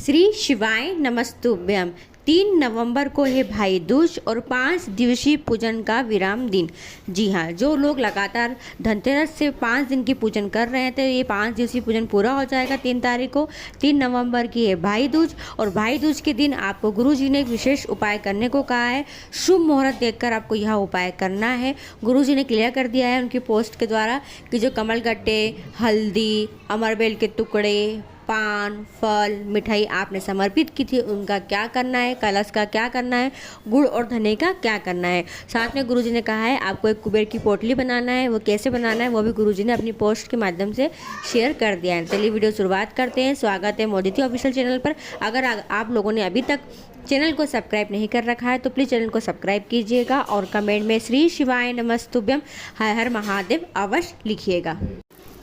श्री शिवाय नमस्तुभ्यम। 3 नवंबर को है भाई दूज और 5 दिवसीय पूजन का विराम दिन। जी हाँ, जो लोग लगातार धनतेरस से 5 दिन की पूजन कर रहे हैं तो ये 5 दिवसीय पूजन पूरा हो जाएगा 3 तारीख को। 3 नवंबर की है भाई दूज और भाई दूज के दिन आपको गुरुजी ने एक विशेष उपाय करने को कहा है। शुभ मुहूर्त देखकर आपको यह उपाय करना है। गुरुजी ने क्लियर कर दिया है उनकी पोस्ट के द्वारा कि जो कमल गट्टे, हल्दी, अमरबेल के टुकड़े, पान, फल, मिठाई आपने समर्पित की थी उनका क्या करना है, कलश का क्या करना है, गुड़ और धने का क्या करना है। साथ में गुरुजी ने कहा है आपको एक कुबेर की पोटली बनाना है, वो कैसे बनाना है वो भी गुरुजी ने अपनी पोस्ट के माध्यम से शेयर कर दिया है। चलिए वीडियो शुरुआत करते हैं। स्वागत है मोदिती ऑफिशियल चैनल पर। अगर आप लोगों ने अभी तक चैनल को सब्सक्राइब नहीं कर रखा है तो प्लीज़ चैनल को सब्सक्राइब कीजिएगा और कमेंट में श्री शिवाय नमस्तुभ्यम हर हर महादेव अवश्य लिखिएगा।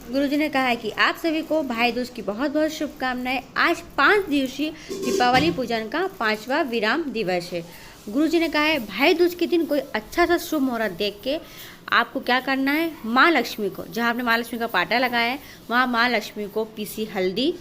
गुरुजी ने कहा है कि आप सभी को भाई दूज की बहुत बहुत शुभकामनाएं। आज 5 दिवसीय दीपावली पूजन का 5वां विराम दिवस है। गुरुजी ने कहा है भाई दूज के दिन कोई अच्छा सा शुभ मुहूर्त देख के आपको क्या करना है, माँ लक्ष्मी को, जहाँ आपने माँ लक्ष्मी का पाटा लगाया है वहाँ माँ लक्ष्मी को पीसी हल्दी,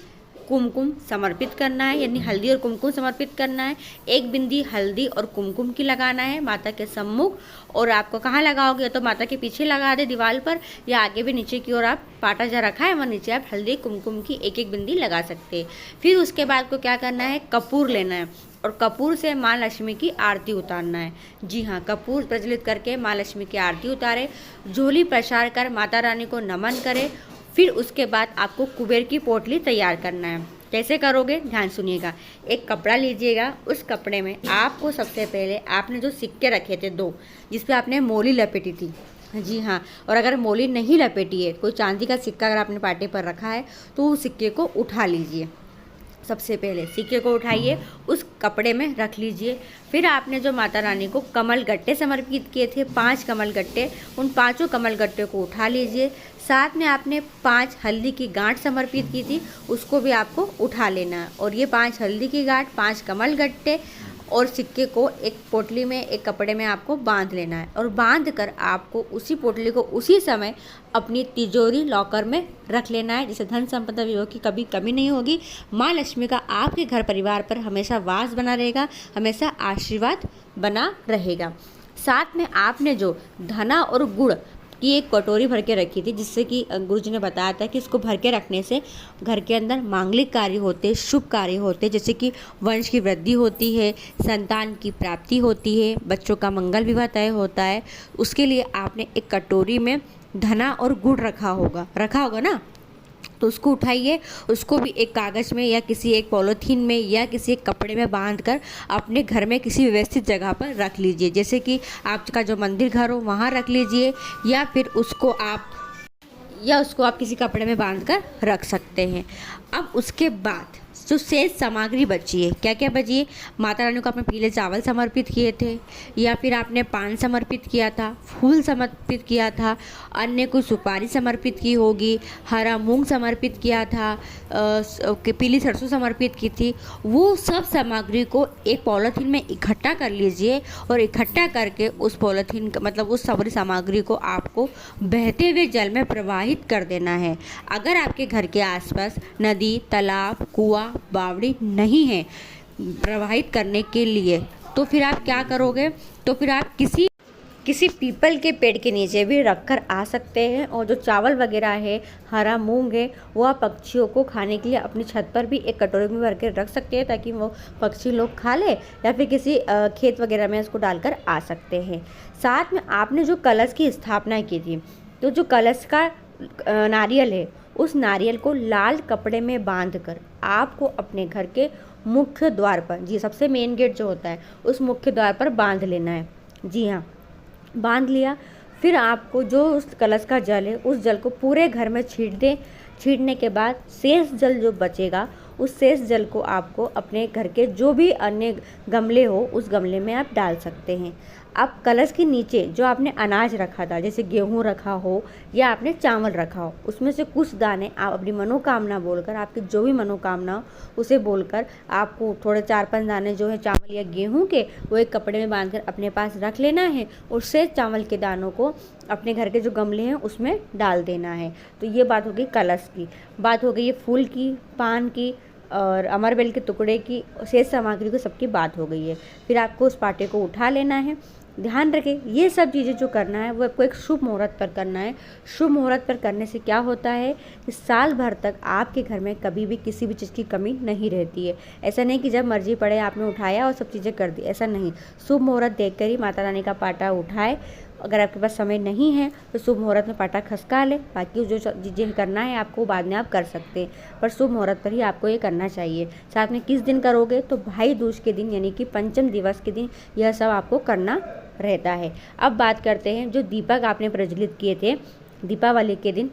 कुमकुम समर्पित करना है, यानी हल्दी और कुमकुम समर्पित करना है। एक बिंदी हल्दी और कुमकुम की लगाना है माता के सम्मुख। और आपको कहाँ लगाओगे, तो माता के पीछे लगा दे दीवार पर, या आगे भी नीचे की ओर आप पाटा जहाँ रखा है वहाँ नीचे आप हल्दी कुमकुम की एक एक बिंदी लगा सकते हैं। फिर उसके बाद को क्या करना है, कपूर लेना है और कपूर से माँ लक्ष्मी की आरती उतारना है। जी हाँ, कपूर प्रज्वलित करके माँ लक्ष्मी की आरती उतारे, झोली प्रसार कर माता रानी को नमन करे। फिर उसके बाद आपको कुबेर की पोटली तैयार करना है। कैसे करोगे, ध्यान सुनिएगा। एक कपड़ा लीजिएगा, उस कपड़े में आपको सबसे पहले आपने जो सिक्के रखे थे 2, जिस पे आपने मोली लपेटी थी, जी हाँ, और अगर मोली नहीं लपेटी है, कोई चांदी का सिक्का अगर आपने पाटे पर रखा है तो उस सिक्के को उठा लीजिए। सबसे पहले सिक्के को उठाइए, उस कपड़े में रख लीजिए। फिर आपने जो माता रानी को कमल गट्टे समर्पित किए थे, 5 कमल गट्टे, उन 5 कमल गट्टे को उठा लीजिए। साथ में आपने 5 हल्दी की गांठ समर्पित की थी, उसको भी आपको उठा लेना है। और ये 5 हल्दी की गांठ, 5 कमल गट्टे और सिक्के को एक पोटली में, एक कपड़े में आपको बांध लेना है। और बांध कर आपको उसी पोटली को उसी समय अपनी तिजोरी लॉकर में रख लेना है, जिससे धन संपदा विभव की कभी कमी नहीं होगी। माँ लक्ष्मी का आपके घर परिवार पर हमेशा वास बना रहेगा, हमेशा आशीर्वाद बना रहेगा। साथ में आपने जो धना और गुड़ की एक कटोरी भर के रखी थी, जिससे कि गुरुजी ने बताया था कि इसको भर के रखने से घर के अंदर मांगलिक कार्य होते, शुभ कार्य होते, जैसे कि वंश की वृद्धि होती है, संतान की प्राप्ति होती है, बच्चों का मंगल विवाह तय होता है। उसके लिए आपने एक कटोरी में धना और गुड़ रखा होगा ना, तो उसको उठाइए, उसको भी एक कागज़ में या किसी एक पॉलीथीन में या किसी एक कपड़े में बांधकर अपने घर में किसी व्यवस्थित जगह पर रख लीजिए। जैसे कि आपका जो मंदिर घर हो वहाँ रख लीजिए, या फिर उसको आप किसी कपड़े में बांधकर रख सकते हैं। अब उसके बाद जो शेष सामग्री बची है, क्या क्या बची है, माता रानी को आपने पीले चावल समर्पित किए थे, या फिर आपने पान समर्पित किया था, फूल समर्पित किया था, अन्य को सुपारी समर्पित की होगी, हरा मूंग समर्पित किया था, पीली सरसों समर्पित की थी। वो सब सामग्री को एक पॉलीथीन में इकट्ठा कर लीजिए और इकट्ठा करके उस पॉलीथीन मतलब उस सारी सामग्री को आपको बहते हुए जल में प्रवाहित कर देना है। अगर आपके घर के आसपास नदी, तालाब, कुआं, बावड़ी नहीं है प्रवाहित करने के लिए, तो फिर आप क्या करोगे, तो फिर आप किसी पीपल के पेड़ के नीचे भी रखकर आ सकते हैं। और जो चावल वगैरह है, हरा मूंग है, वो आप पक्षियों को खाने के लिए अपनी छत पर भी एक कटोरी में भर के रख सकते हैं, ताकि वो पक्षी लोग खा ले, या फिर किसी खेत वगैरह में इसको डालकर आ सकते हैं। साथ में आपने जो कलश की स्थापना की थी, तो जो कलश का नारियल है, उस नारियल को लाल कपड़े में बांधकर आपको अपने घर के मुख्य द्वार पर, जी सबसे मेन गेट जो होता है उस मुख्य द्वार पर बांध लेना है। जी हाँ, बांध लिया। फिर आपको जो उस कलश का जल है उस जल को पूरे घर में छीट दें। छीटने के बाद शेष जल जो बचेगा, उस शेष जल को आपको अपने घर के जो भी अन्य गमले हो उस गमले में आप डाल सकते हैं। अब कलश के नीचे जो आपने अनाज रखा था, जैसे गेहूं रखा हो या आपने चावल रखा हो, उसमें से कुछ दाने आप अपनी मनोकामना बोलकर, आपकी जो भी मनोकामना हो उसे बोलकर आपको थोड़े 4-5 दाने जो है चावल या गेहूं के, वो एक कपड़े में बांधकर अपने पास रख लेना है। और शेष चावल के दानों को अपने घर के जो गमले हैं उसमें डाल देना है। तो ये बात हो गई कलश की। बात हो गई फूल की, पान की, और अमरबेल के टुकड़े की शेष सामग्री को सबकी बात हो गई है। फिर आपको उस पाटे को उठा लेना है। ध्यान रखें, ये सब चीज़ें जो करना है वो आपको एक शुभ मुहूर्त पर करना है। शुभ मुहूर्त पर करने से क्या होता है कि साल भर तक आपके घर में कभी भी किसी भी चीज़ की कमी नहीं रहती है। ऐसा नहीं कि जब मर्जी पड़े आपने उठाया और सब चीज़ें कर दी, ऐसा नहीं। शुभ मुहूर्त देखकर ही माता रानी का पाटा उठाए। अगर आपके पास समय नहीं है तो शुभ मुहूर्त में पाटा खसका ले, बाकी जो चीज़ें करना है आपको बाद में आप कर सकते हैं, पर शुभ मुहूर्त पर ही आपको ये करना चाहिए। साथ में किस दिन करोगे, तो भाई दूज के दिन यानी कि पंचम दिवस के दिन यह सब आपको करना रहता है। अब बात करते हैं जो दीपक आपने प्रज्वलित किए थे दीपावली के दिन,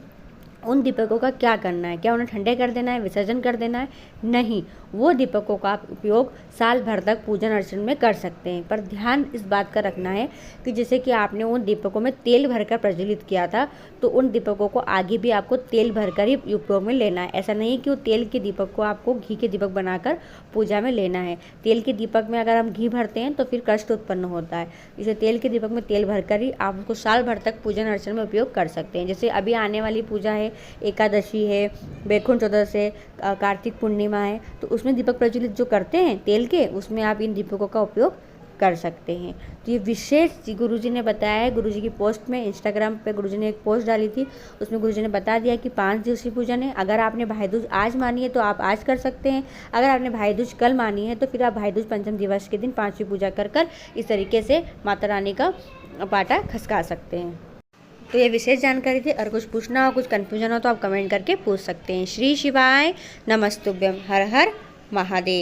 उन दीपकों का क्या करना है। क्या उन्हें ठंडे कर देना है, विसर्जन कर देना है? नहीं, वो दीपकों का आप उपयोग साल भर तक पूजन अर्चन में कर सकते हैं। पर ध्यान इस बात का रखना है कि जैसे कि आपने उन दीपकों में तेल भरकर प्रज्वलित किया था, तो उन दीपकों को आगे भी आपको तेल भरकर ही उपयोग में लेना है। ऐसा नहीं कि वो तेल के दीपक को आपको घी के दीपक बनाकर पूजा में लेना है। तेल के दीपक में अगर हम घी भरते हैं तो फिर कष्ट उत्पन्न होता है, इसे तेल के दीपक में तेल भरकर ही आप उसको साल भर तक पूजन अर्चन में उपयोग कर सकते हैं। जैसे अभी आने वाली पूजा है, एकादशी है, बैकुंठ चतुर्दशी है, कार्तिक पूर्णिमा है, तो उसमें दीपक प्रज्वलित जो करते हैं तेल के, उसमें आप इन दीपकों का उपयोग कर सकते हैं। तो ये विशेष गुरुजी ने बताया है। गुरुजी की पोस्ट में इंस्टाग्राम पे गुरुजी ने एक पोस्ट डाली थी, उसमें गुरुजी ने बता दिया कि 5 दिवसीय पूजन है। अगर आपने भाई दूज आज मानी है तो आप आज कर सकते हैं, अगर आपने भाई दूज कल मानी है तो फिर आप भाई दूज पंचम दिवस के दिन 5वीं पूजा कर इस तरीके से माता रानी का पाटा खसका सकते हैं। तो ये विशेष जानकारी थी। अगर कुछ पूछना हो, कुछ कन्फ्यूजन हो तो आप कमेंट करके पूछ सकते हैं। श्री शिवाय नमस्तुभ्यम। हर हर महादेव।